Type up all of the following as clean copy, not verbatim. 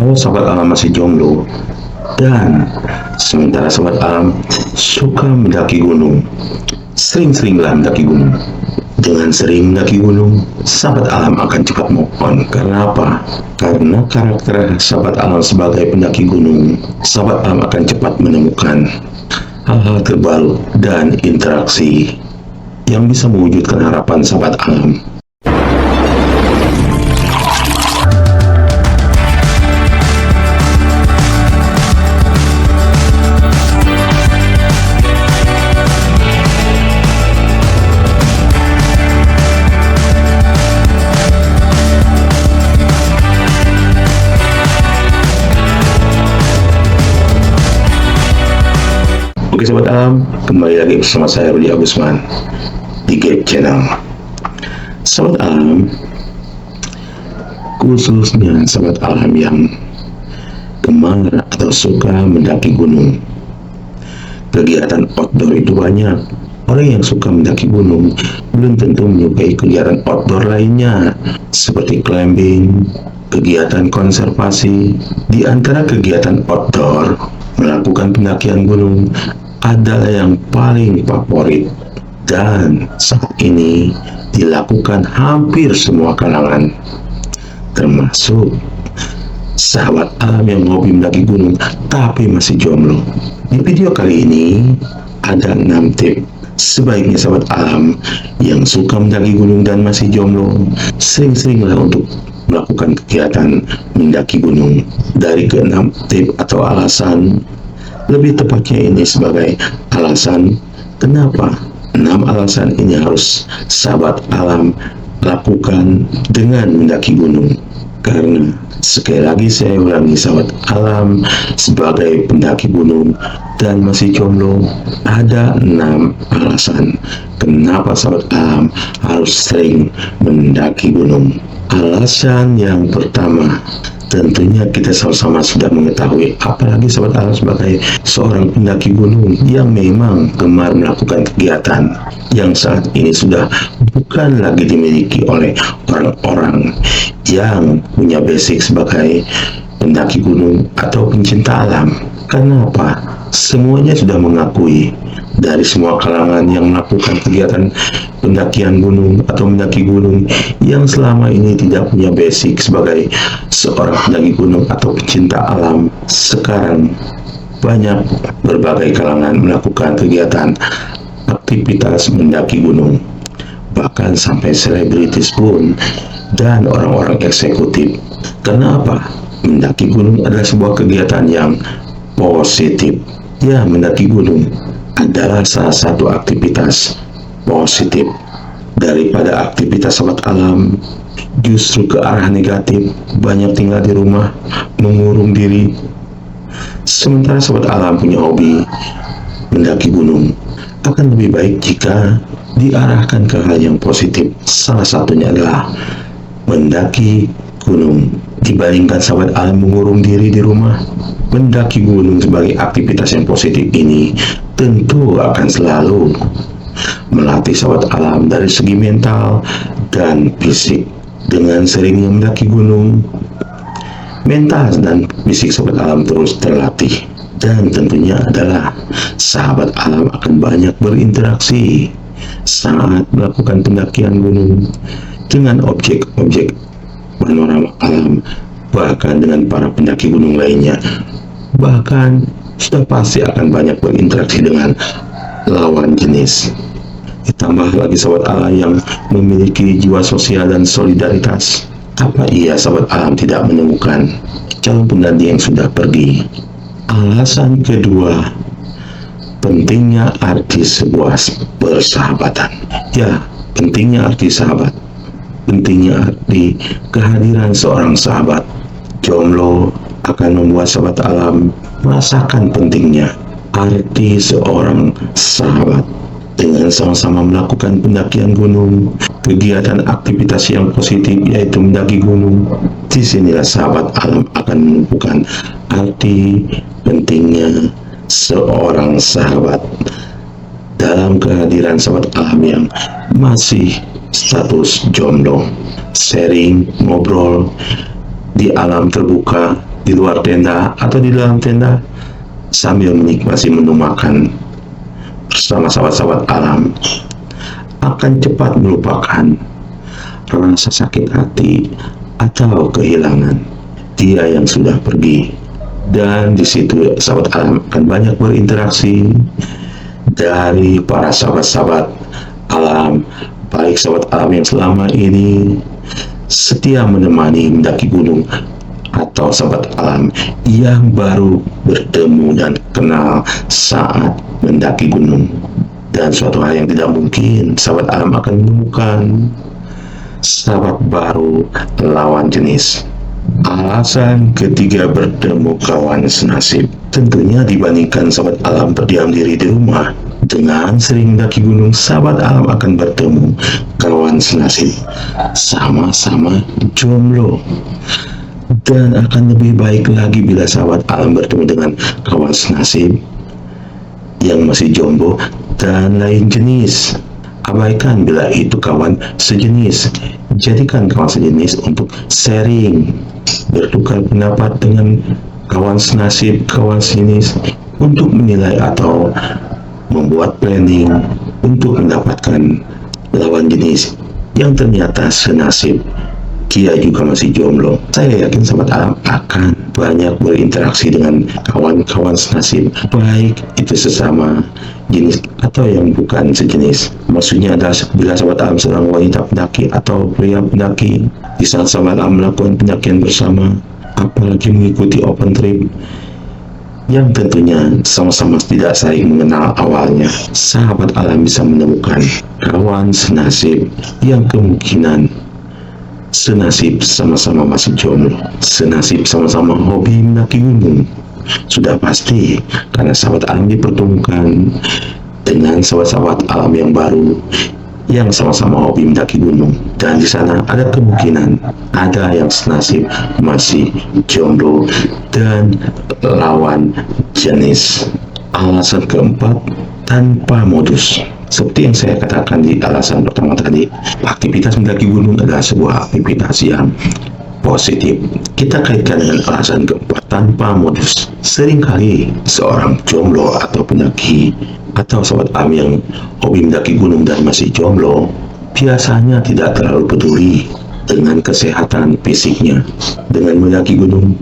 Kalau sahabat alam masih jomblo dan sementara sahabat alam suka mendaki gunung, sering-seringlah mendaki gunung. Dengan sering mendaki gunung, sahabat alam akan cepat move on. Karena apa? Karena karakter sahabat alam sebagai pendaki gunung, sahabat alam akan cepat menemukan hal-hal terbaru dan interaksi yang bisa mewujudkan harapan sahabat alam. Oke sahabat alam, kembali lagi bersama saya Rudi Agusman di Gap Channel. Sahabat alam, khususnya sahabat alam yang gemar atau suka mendaki gunung, kegiatan outdoor itu banyak. Orang yang suka mendaki gunung belum tentu menyukai kegiatan outdoor lainnya seperti climbing, kegiatan konservasi. Di antara kegiatan outdoor, melakukan pendakian gunung adalah yang paling favorit dan saat ini dilakukan hampir semua kalangan, termasuk sahabat alam yang hobi mendaki gunung tapi masih jomblo. Di video kali ini ada 6 tips sebaiknya sahabat alam yang suka mendaki gunung dan masih jomblo sering-seringlah untuk melakukan kegiatan mendaki gunung. Dari ke-6 tips atau alasan, lebih tepatnya ini sebagai alasan kenapa 6 alasan ini harus sahabat alam lakukan dengan mendaki gunung. Karena sekali lagi saya ulangi sahabat alam, sebagai pendaki gunung dan masih jomblo, ada 6 alasan kenapa sahabat alam harus sering mendaki gunung. Alasan yang pertama, tentunya kita sama-sama sudah mengetahui, apalagi sahabat alam sebagai seorang pendaki gunung yang memang gemar melakukan kegiatan yang saat ini sudah bukan lagi dimiliki oleh orang-orang yang punya basic sebagai pendaki gunung atau pencinta alam. Kenapa? Semuanya sudah mengakui, dari semua kalangan yang melakukan kegiatan pendakian gunung atau mendaki gunung yang selama ini tidak punya basic sebagai seorang pendaki gunung atau pencinta alam, sekarang banyak berbagai kalangan melakukan kegiatan aktivitas mendaki gunung, bahkan sampai selebritis pun dan orang-orang eksekutif. Kenapa? Mendaki gunung adalah sebuah kegiatan yang positif. Ya, mendaki gunung adalah salah satu aktivitas positif daripada aktivitas sahabat alam justru ke arah negatif, banyak tinggal di rumah, mengurung diri. Sementara sahabat alam punya hobi mendaki gunung, akan lebih baik jika diarahkan ke hal yang positif. Salah satunya adalah mendaki gunung. Dibandingkan sahabat alam mengurung diri di rumah, mendaki gunung sebagai aktivitas yang positif ini tentu akan selalu melatih sahabat alam dari segi mental dan fisik. Dengan seringnya mendaki gunung, mental dan fisik sahabat alam terus terlatih, dan tentunya adalah sahabat alam akan banyak berinteraksi saat melakukan pendakian gunung dengan objek-objek panorama alam, bahkan dengan para pendaki gunung lainnya. Bahkan sudah pasti akan banyak berinteraksi dengan lawan jenis. Ditambah lagi sahabat alam yang memiliki jiwa sosial dan solidaritas. Apa iya sahabat alam tidak menemukan calon pengganti yang sudah pergi? Alasan kedua, pentingnya arti sebuah persahabatan. Ya, pentingnya arti sahabat, pentingnya arti kehadiran seorang sahabat. Jomblo akan membuat sahabat alam merasakan pentingnya arti seorang sahabat. Dengan sama-sama melakukan pendakian gunung, kegiatan aktivitas yang positif yaitu mendaki gunung, disinilah sahabat alam akan menemukan arti pentingnya seorang sahabat. Dalam kehadiran sahabat alam yang masih status jomblo, sharing, ngobrol di alam terbuka, di luar tenda atau di dalam tenda sambil menikmati menu makan bersama sahabat-sahabat alam akan cepat melupakan rasa sakit hati atau kehilangan dia yang sudah pergi. Dan di situ sahabat alam akan banyak berinteraksi dari para sahabat-sahabat alam, baik sahabat alam yang selama ini setia menemani mendaki gunung atau sahabat alam yang baru bertemu dan kenal saat mendaki gunung. Dan suatu hal yang tidak mungkin, sahabat alam akan menemukan sahabat baru lawan jenis. Alasan ketiga bertemu kawan senasib. Tentunya dibandingkan sahabat alam berdiam diri di rumah, dengan sering mendaki gunung, sahabat alam akan bertemu kawan senasib sama-sama jomblo. Dan akan lebih baik lagi bila sahabat alam bertemu dengan kawan senasib yang masih jomblo dan lain jenis. Abaikan bila itu kawan sejenis. Jadikan kawan sejenis untuk sharing, bertukar pendapat dengan kawan senasib, kawan sejenis, untuk menilai atau membuat planning untuk mendapatkan lawan jenis yang ternyata senasib. Dia juga masih jomblo. Saya yakin sahabat alam akan banyak berinteraksi dengan kawan-kawan senasib, baik itu sesama jenis atau yang bukan sejenis. Maksudnya adalah bila sahabat alam seorang wanita pendaki atau pria pendaki, di saat sahabat alam melakukan pendakian bersama, apalagi mengikuti open trip yang tentunya sama-sama tidak saling mengenal awalnya, sahabat alam bisa menemukan kawan senasib yang kemungkinan senasib sama-sama masih jomblo, senasib sama-sama hobi mendaki gunung. Sudah pasti karena sahabat alam dipertemukan dengan sahabat-sahabat alam yang baru yang sama-sama hobi mendaki gunung, dan di sana ada kemungkinan ada yang senasib masih jomblo dan lawan jenis. Alasan keempat, tanpa modus. Seperti yang saya katakan di alasan pertama tadi, aktivitas mendaki gunung adalah sebuah aktivitas yang positif. Kita kaitkan dengan alasan keempat, tanpa modus. Seringkali seorang jomblo atau pendaki atau sahabat alam yang hobi mendaki gunung dan masih jomblo biasanya tidak terlalu peduli dengan kesehatan fisiknya. Dengan mendaki gunung,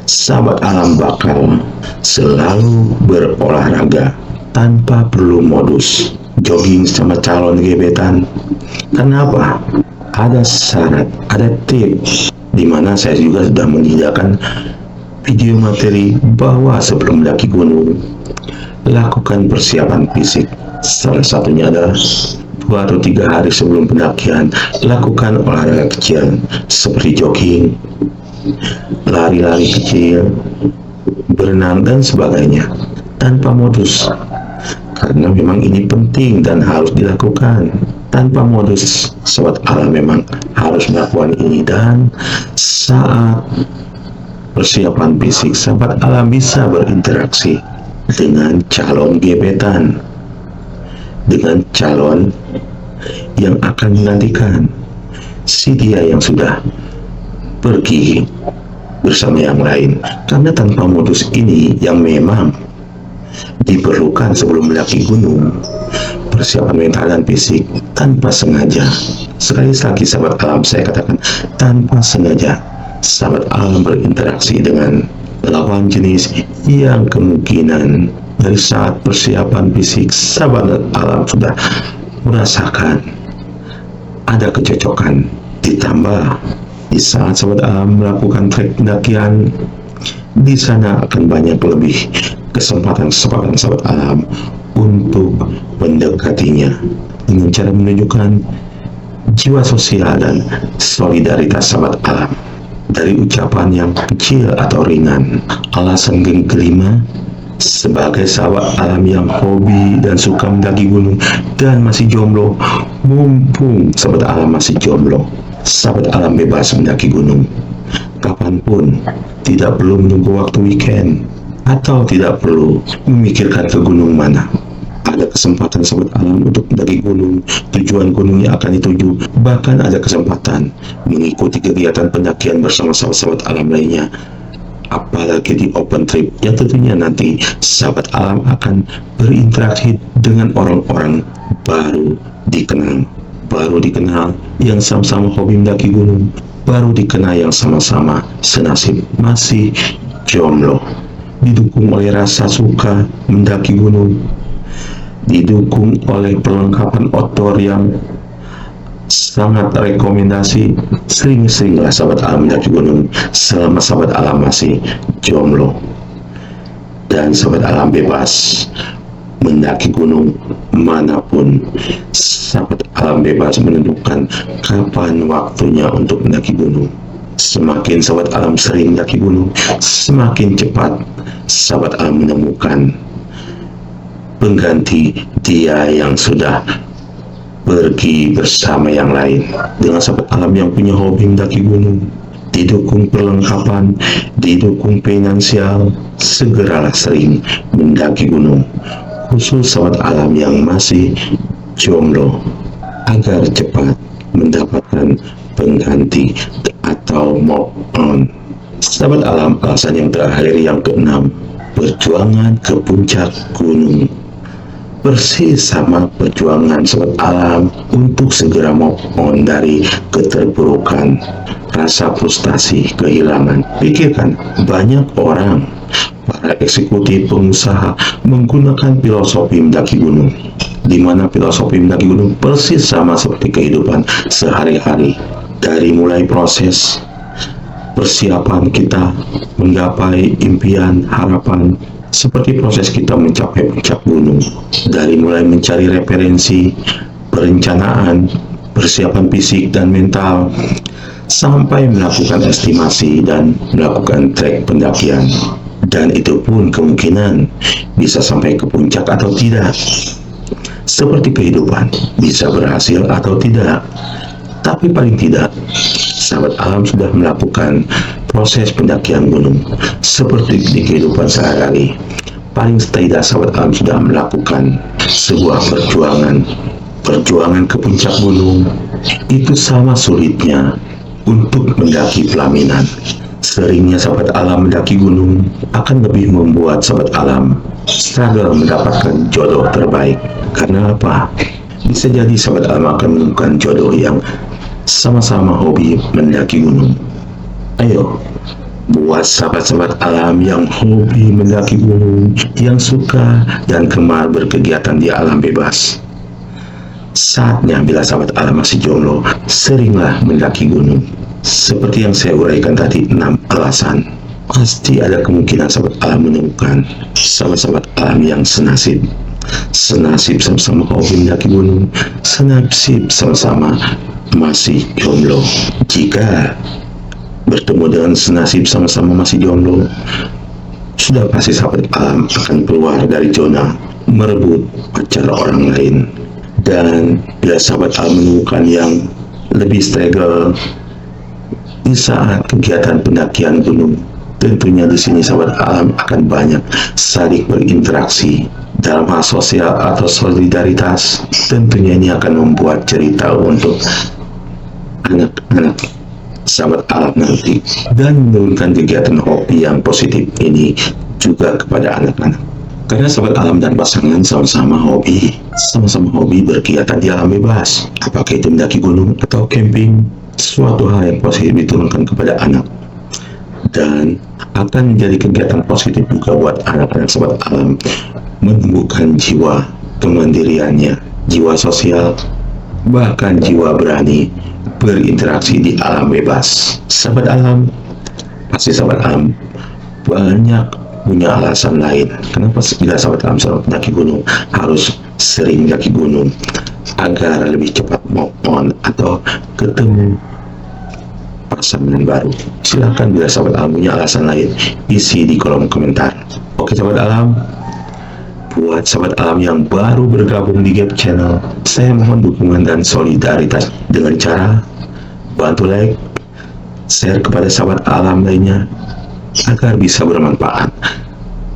sahabat alam bakal selalu berolahraga tanpa perlu modus, jogging sama calon gebetan. Kenapa? Ada syarat, ada tips di mana saya juga sudah menyediakan video materi bahwa sebelum mendaki gunung lakukan persiapan fisik. Salah satunya adalah 2 atau 3 hari sebelum pendakian lakukan olahraga kecil seperti jogging, lari-lari kecil, berenang dan sebagainya tanpa modus, karena memang ini penting dan harus dilakukan tanpa modus. Sahabat alam memang harus melakukan ini, dan saat persiapan fisik sahabat alam bisa berinteraksi dengan calon gebetan, dengan calon yang akan menantikan si dia yang sudah pergi bersama yang lain. Karena tanpa modus ini yang memang diperlukan sebelum mendaki gunung, persiapan mental dan fisik tanpa sengaja. Sekali lagi sahabat alam saya katakan, tanpa sengaja sahabat alam berinteraksi dengan lawan jenis yang kemungkinan dari saat persiapan fisik sahabat alam sudah merasakan ada kecocokan. Ditambah di saat sahabat alam melakukan trek pendakian, di sana akan banyak lebih kesempatan sahabat alam untuk mendekatinya dengan cara menunjukkan jiwa sosial dan solidaritas sahabat alam dari ucapan yang kecil atau ringan. Alasan kelima, sebagai sahabat alam yang hobi dan suka mendaki gunung dan masih jomblo, mumpung sahabat alam masih jomblo, sahabat alam bebas mendaki gunung kapanpun, tidak perlu menunggu waktu weekend atau tidak perlu memikirkan ke gunung mana. Ada kesempatan sahabat alam untuk mendaki gunung, tujuan gunung yang akan dituju, bahkan ada kesempatan mengikuti kegiatan pendakian bersama sahabat-sahabat alam lainnya. apalagi di open trip yang tentunya nanti sahabat alam akan berinteraksi dengan orang-orang baru dikenal yang sama-sama hobi mendaki gunung, baru dikenal yang sama-sama senasib masih jomblo, didukung oleh rasa suka mendaki gunung, didukung oleh perlengkapan outdoor yang sangat rekomendasi. Sering-seringlah sahabat alam mendaki gunung selama sahabat alam masih jomblo, dan sahabat alam bebas mendaki gunung manapun. Sahabat alam bebas menentukan kapan waktunya untuk mendaki gunung. Semakin sahabat alam sering mendaki gunung, semakin cepat sahabat alam menemukan pengganti dia yang sudah pergi bersama yang lain. Dengan sahabat alam yang punya hobi mendaki gunung, didukung perlengkapan, didukung finansial, segeralah sering mendaki gunung, khusus sahabat alam yang masih jomblo, agar cepat mendapatkan pengganti atau move on. Sahabat alam, alasan yang terakhir yang keenam, perjuangan ke puncak gunung. Persis sama perjuangan sahabat alam untuk segera move on dari keterpurukan, rasa frustasi, kehilangan. Pikirkan, banyak orang, para eksekutif pengusaha menggunakan filosofi mendaki gunung, di mana filosofi mendaki gunung persis sama seperti kehidupan sehari-hari. Dari mulai proses persiapan kita menggapai impian, harapan, seperti proses kita mencapai puncak gunung, dari mulai mencari referensi, perencanaan, persiapan fisik dan mental, sampai melakukan estimasi dan melakukan trek pendakian. Dan itu pun kemungkinan bisa sampai ke puncak atau tidak. Seperti kehidupan, bisa berhasil atau tidak. Tapi paling tidak, sahabat alam sudah melakukan proses pendakian gunung seperti di kehidupan sehari-hari. Paling tidak sahabat alam sudah melakukan sebuah perjuangan ke puncak gunung. Itu sama sulitnya untuk mendaki pelaminan. Seringnya sahabat alam mendaki gunung akan lebih membuat sahabat alam struggle mendapatkan jodoh terbaik. Karena apa? Bisa jadi sahabat alam akan menemukan jodoh yang sama-sama hobi mendaki gunung. Ayo, buat sahabat-sahabat alam yang hobi mendaki gunung, yang suka dan gemar berkegiatan di alam bebas, saatnya bila sahabat alam masih jomblo, seringlah mendaki gunung. Seperti yang saya uraikan tadi, 6 alasan. Pasti ada kemungkinan sahabat alam menemukan sahabat-sahabat alam yang senasib sama-sama hobi mendaki gunung, senasib sama-sama masih jomblo. Jika bertemu dengan senasib sama-sama masih jomblo, sudah pasti sahabat alam akan keluar dari zona merebut pacar orang lain. Dan bila sahabat alam menemukan yang lebih struggle di saat kegiatan pendakian gunung, tentunya di sini sahabat alam akan banyak saling berinteraksi dalam hal sosial atau solidaritas. Tentunya ini akan membuat cerita untuk anak-anak sahabat alam nanti, dan menurunkan kegiatan hobi yang positif ini juga kepada anak-anak. Karena sahabat alam dan pasangan sama-sama hobi berkegiatan di alam bebas, apakah itu mendaki gunung atau camping, suatu hal yang positif diturunkan kepada anak, dan akan menjadi kegiatan positif juga buat anak-anak sahabat alam, menumbuhkan jiwa kemandiriannya, jiwa sosial, bahkan jiwa berani berinteraksi di alam bebas. Sahabat alam, pasti sahabat alam banyak punya alasan lain kenapa bila sahabat alam selalu mendaki gunung, harus sering mendaki gunung, agar lebih cepat move on atau ketemu pasangan baru. Silahkan bila sahabat alam punya alasan lain, isi di kolom komentar. Oke sahabat alam, buat sahabat alam yang baru bergabung di Gap Channel, saya mohon dukungan dan solidaritas dengan cara bantu like, share kepada sahabat alam lainnya agar bisa bermanfaat,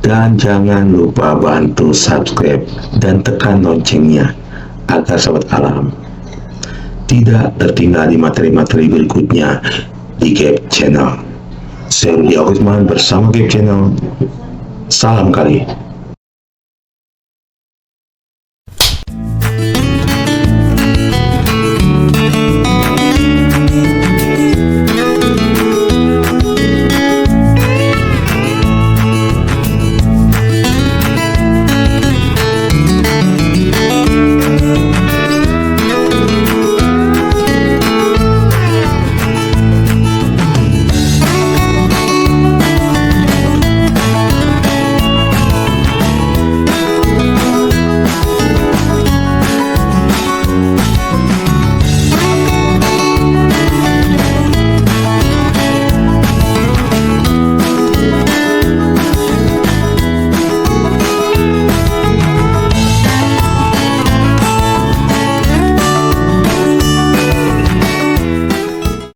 dan jangan lupa bantu subscribe dan tekan loncengnya agar sahabat alam tidak tertinggal di materi-materi berikutnya di Gap Channel. Saya Rudi Agusman bersama Game Channel. Salam kali.